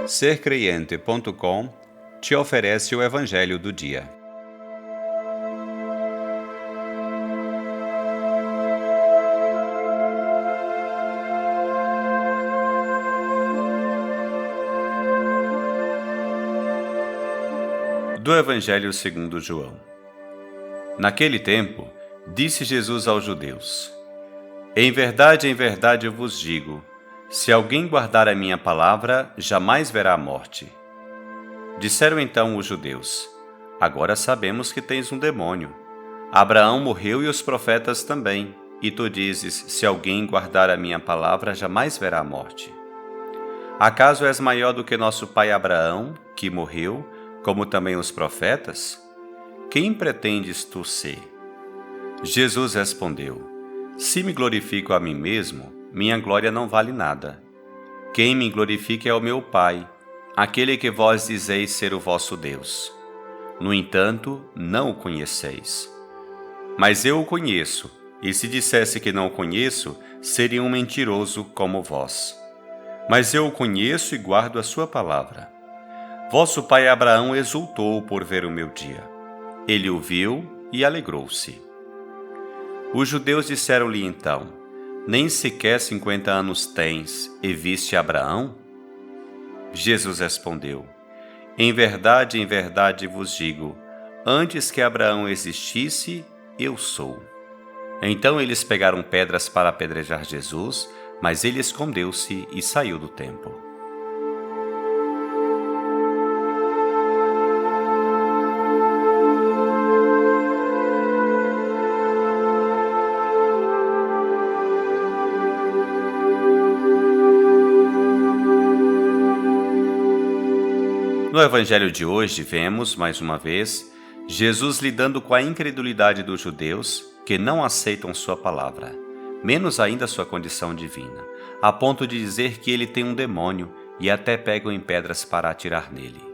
Sercreiente.com te oferece o Evangelho do Dia. Do Evangelho segundo João. Naquele tempo, disse Jesus aos judeus: em verdade eu vos digo, se alguém guardar a minha palavra, jamais verá a morte. Disseram então os judeus: agora sabemos que tens um demônio. Abraão morreu e os profetas também, e tu dizes, se alguém guardar a minha palavra, jamais verá a morte. Acaso és maior do que nosso pai Abraão, que morreu, como também os profetas? Quem pretendes tu ser? Jesus respondeu: se me glorifico a mim mesmo, minha glória não vale nada. Quem me glorifica é o meu Pai, aquele que vós dizeis ser o vosso Deus. No entanto, não o conheceis. Mas eu o conheço, e se dissesse que não o conheço, seria um mentiroso como vós. Mas eu o conheço e guardo a sua palavra. Vosso pai Abraão exultou por ver o meu dia. Ele o viu e alegrou-se. Os judeus disseram-lhe então: nem sequer 50 anos tens, e viste Abraão? Jesus respondeu: em verdade vos digo, antes que Abraão existisse, eu sou. Então eles pegaram pedras para apedrejar Jesus, mas ele escondeu-se e saiu do templo. No Evangelho de hoje, vemos, mais uma vez, Jesus lidando com a incredulidade dos judeus que não aceitam sua palavra, menos ainda sua condição divina, a ponto de dizer que ele tem um demônio e até pegam em pedras para atirar nele.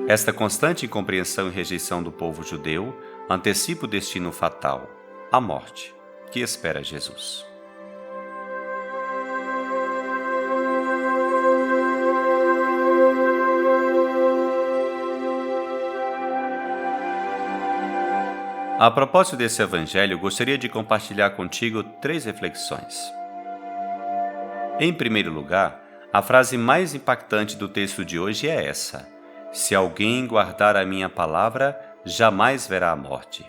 Esta constante incompreensão e rejeição do povo judeu antecipa o destino fatal, a morte, que espera Jesus. A propósito desse evangelho, gostaria de compartilhar contigo 3 reflexões. Em primeiro lugar, a frase mais impactante do texto de hoje é essa: se alguém guardar a minha palavra, jamais verá a morte.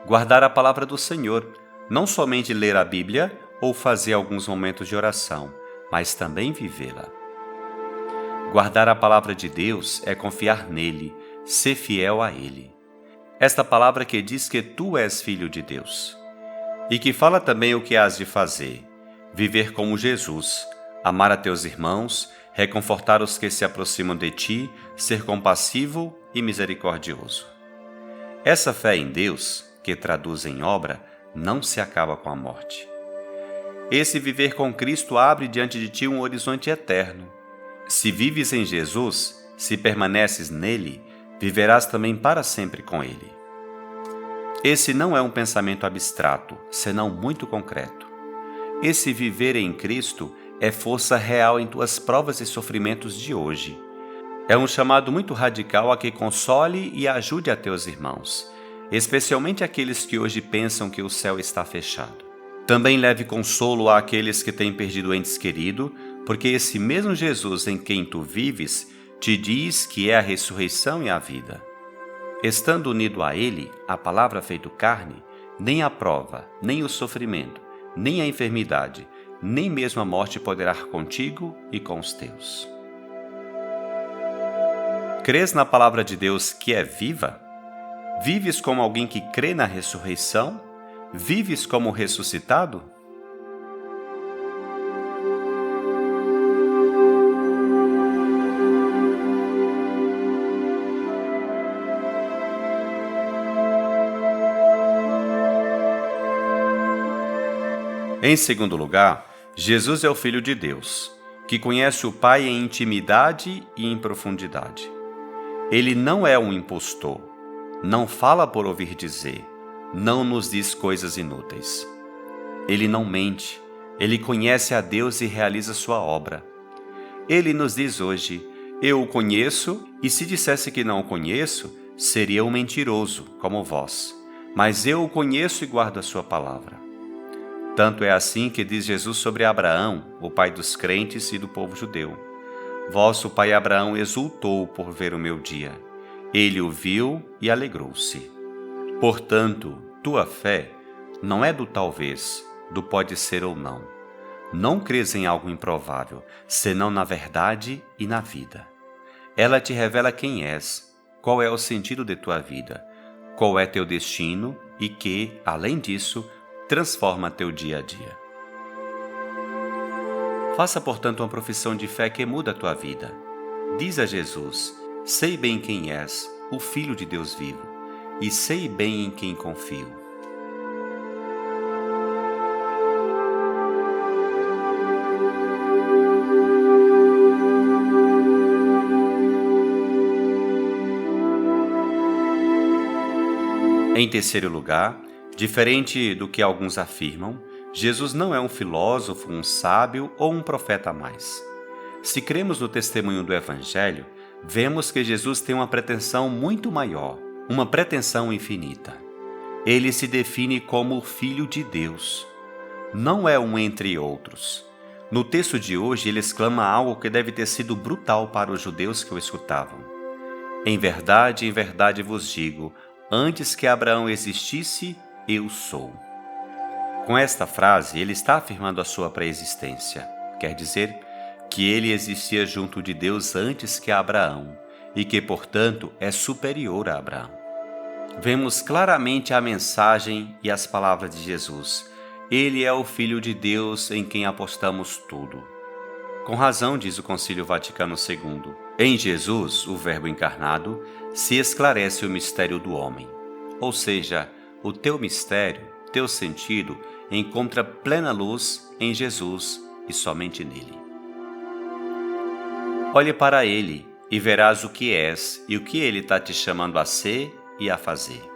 Guardar a palavra do Senhor, não somente ler a Bíblia ou fazer alguns momentos de oração, mas também vivê-la. Guardar a palavra de Deus é confiar nele, ser fiel a ele. Esta palavra que diz que tu és filho de Deus. E que fala também o que has de fazer: viver como Jesus, amar a teus irmãos, reconfortar os que se aproximam de ti, ser compassivo e misericordioso. Essa fé em Deus, que traduz em obra, não se acaba com a morte. Esse viver com Cristo abre diante de ti um horizonte eterno. Se vives em Jesus, se permaneces nele, viverás também para sempre com ele. Esse não é um pensamento abstrato, senão muito concreto. Esse viver em Cristo é força real em tuas provas e sofrimentos de hoje. É um chamado muito radical a que console e ajude a teus irmãos, especialmente aqueles que hoje pensam que o céu está fechado. Também leve consolo àqueles que têm perdido entes queridos, porque esse mesmo Jesus em quem tu vives te diz que é a ressurreição e a vida. Estando unido a Ele, a palavra feito carne, nem a prova, nem o sofrimento, nem a enfermidade, nem mesmo a morte poderá contigo e com os teus. Crês na palavra de Deus que é viva? Vives como alguém que crê na ressurreição? Vives como ressuscitado? Em segundo lugar, Jesus é o Filho de Deus, que conhece o Pai em intimidade e em profundidade. Ele não é um impostor, não fala por ouvir dizer, não nos diz coisas inúteis. Ele não mente, ele conhece a Deus e realiza sua obra. Ele nos diz hoje: eu o conheço, e se dissesse que não o conheço, seria um mentiroso, como vós. Mas eu o conheço e guardo a sua palavra. Tanto é assim que diz Jesus sobre Abraão, o pai dos crentes e do povo judeu: vosso pai Abraão exultou por ver o meu dia. Ele o viu e alegrou-se. Portanto, tua fé não é do talvez, do pode ser ou não. Não crês em algo improvável, senão na verdade e na vida. Ela te revela quem és, qual é o sentido de tua vida, qual é teu destino e que, além disso, transforma teu dia a dia. Faça, portanto, uma profissão de fé que muda a tua vida. Diz a Jesus: sei bem quem és, o Filho de Deus vivo, e sei bem em quem confio. Em terceiro lugar, diferente do que alguns afirmam, Jesus não é um filósofo, um sábio ou um profeta a mais. Se cremos no testemunho do Evangelho, vemos que Jesus tem uma pretensão muito maior, uma pretensão infinita. Ele se define como o Filho de Deus. Não é um entre outros. No texto de hoje, ele exclama algo que deve ter sido brutal para os judeus que o escutavam. Em verdade vos digo, antes que Abraão existisse, eu sou. Com esta frase, ele está afirmando a sua pré-existência. Quer dizer que ele existia junto de Deus antes que Abraão e que, portanto, é superior a Abraão. Vemos claramente a mensagem e as palavras de Jesus. Ele é o Filho de Deus em quem apostamos tudo. Com razão, diz o Concílio Vaticano II, em Jesus, o Verbo encarnado, se esclarece o mistério do homem. Ou seja, o teu mistério, teu sentido, encontra plena luz em Jesus e somente nele. Olhe para ele e verás o que és e o que ele está te chamando a ser e a fazer.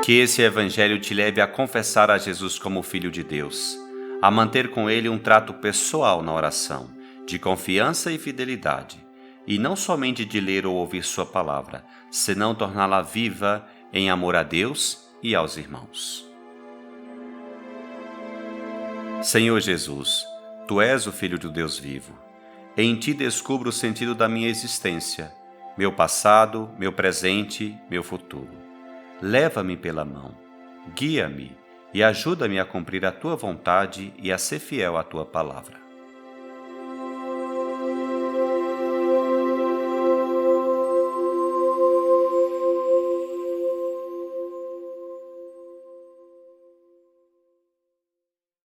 Que esse Evangelho te leve a confessar a Jesus como Filho de Deus, a manter com ele um trato pessoal na oração, de confiança e fidelidade, e não somente de ler ou ouvir sua palavra, senão torná-la viva em amor a Deus e aos irmãos. Senhor Jesus, Tu és o Filho do Deus vivo. Em Ti descubro o sentido da minha existência, meu passado, meu presente, meu futuro. Leva-me pela mão, guia-me e ajuda-me a cumprir a Tua vontade e a ser fiel à Tua palavra.